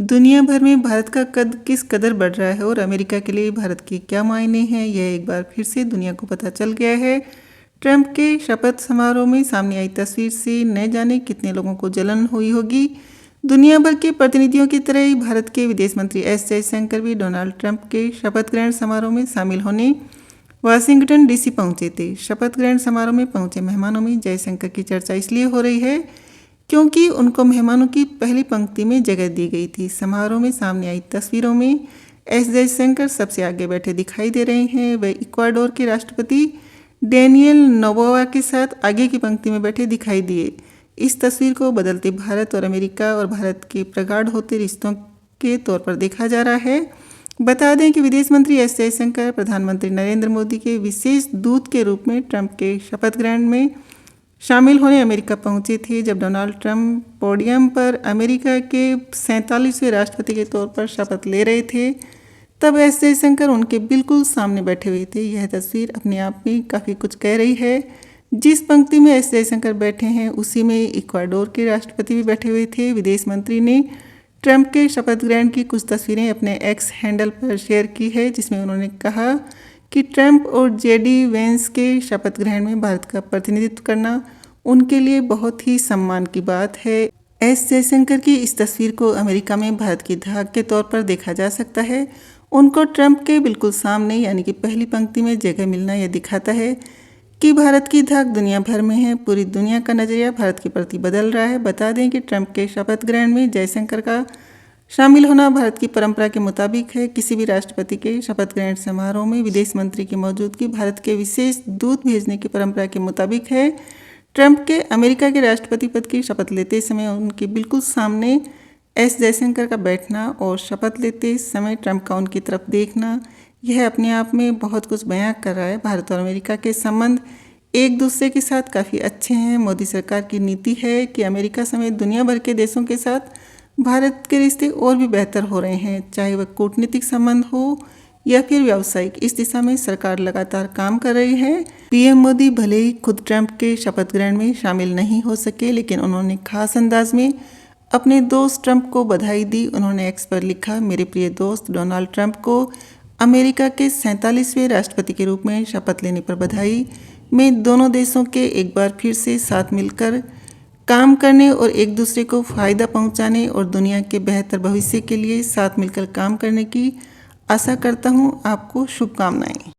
दुनिया भर में भारत का कद किस कदर बढ़ रहा है और अमेरिका के लिए भारत के क्या मायने हैं, यह एक बार फिर से दुनिया को पता चल गया है। ट्रंप के शपथ समारोह में सामने आई तस्वीर से न जाने कितने लोगों को जलन हुई होगी। दुनिया भर के प्रतिनिधियों की तरह ही भारत के विदेश मंत्री एस जयशंकर भी डोनाल्ड ट्रंप के शपथ ग्रहण समारोह में शामिल होने वाशिंगटन डीसी पहुंचे थे। शपथ ग्रहण समारोह में पहुंचे मेहमानों में जयशंकर की चर्चा इसलिए हो रही है क्योंकि उनको मेहमानों की पहली पंक्ति में जगह दी गई थी। समारोह में सामने आई तस्वीरों में एस जयशंकर सबसे आगे बैठे दिखाई दे रहे हैं। वे इक्वाडोर के राष्ट्रपति डेनियल नोबोआ के साथ आगे की पंक्ति में बैठे दिखाई दिए। इस तस्वीर को बदलते भारत और अमेरिका और भारत के प्रगाढ़ होते रिश्तों के तौर पर देखा जा रहा है। बता दें कि विदेश मंत्री एस जयशंकर प्रधानमंत्री नरेंद्र मोदी के विशेष दूत के रूप में ट्रंप के शपथ ग्रहण में शामिल होने अमेरिका पहुंचे थे। जब डोनाल्ड ट्रंप पोडियम पर अमेरिका के 47वें राष्ट्रपति के तौर पर शपथ ले रहे थे, तब एस जयशंकर उनके बिल्कुल सामने बैठे हुए थे। यह तस्वीर अपने आप में काफ़ी कुछ कह रही है। जिस पंक्ति में एस जयशंकर बैठे हैं उसी में इक्वाडोर के राष्ट्रपति भी बैठे हुए थे। विदेश मंत्री ने ट्रंप के शपथ ग्रहण की कुछ तस्वीरें अपने एक्स हैंडल पर शेयर की है, जिसमें उन्होंने कहा कि ट्रंप और जेडी वेंस के शपथ ग्रहण में भारत का प्रतिनिधित्व करना उनके लिए बहुत ही सम्मान की बात है। एस जयशंकर की इस तस्वीर को अमेरिका में भारत की धाक के तौर पर देखा जा सकता है। उनको ट्रंप के बिल्कुल सामने यानी कि पहली पंक्ति में जगह मिलना यह दिखाता है कि भारत की धाक दुनिया भर में है। पूरी दुनिया का नज़रिया भारत के प्रति बदल रहा है। बता दें कि ट्रंप के शपथ ग्रहण में जयशंकर का शामिल होना भारत की परंपरा के मुताबिक है। किसी भी राष्ट्रपति के शपथ ग्रहण समारोह में विदेश मंत्री की मौजूदगी भारत के विशेष दूत भेजने की परंपरा के मुताबिक है। ट्रंप के अमेरिका के राष्ट्रपति पद की शपथ लेते समय उनके बिल्कुल सामने एस जयशंकर का बैठना और शपथ लेते समय ट्रंप का उनकी तरफ देखना, यह अपने आप में बहुत कुछ बयां कर रहा है। भारत और अमेरिका के संबंध एक दूसरे के साथ काफ़ी अच्छे हैं। मोदी सरकार की नीति है कि अमेरिका समेत दुनिया भर के देशों के साथ भारत के रिश्ते और भी बेहतर हो रहे हैं, चाहे वह कूटनीतिक संबंध हो या फिर व्यावसायिक। इस दिशा में सरकार लगातार काम कर रही है। पीएम मोदी भले ही खुद ट्रंप के शपथ ग्रहण में शामिल नहीं हो सके, लेकिन उन्होंने खास अंदाज में अपने दोस्त ट्रंप को बधाई दी। उन्होंने एक्स पर लिखा, मेरे प्रिय दोस्त डोनाल्ड ट्रंप को अमेरिका के 47वें राष्ट्रपति के रूप में शपथ लेने पर बधाई। मैं दोनों देशों के एक बार फिर से साथ मिलकर काम करने और एक दूसरे को फ़ायदा पहुंचाने और दुनिया के बेहतर भविष्य के लिए साथ मिलकर काम करने की आशा करता हूं। आपको शुभकामनाएं।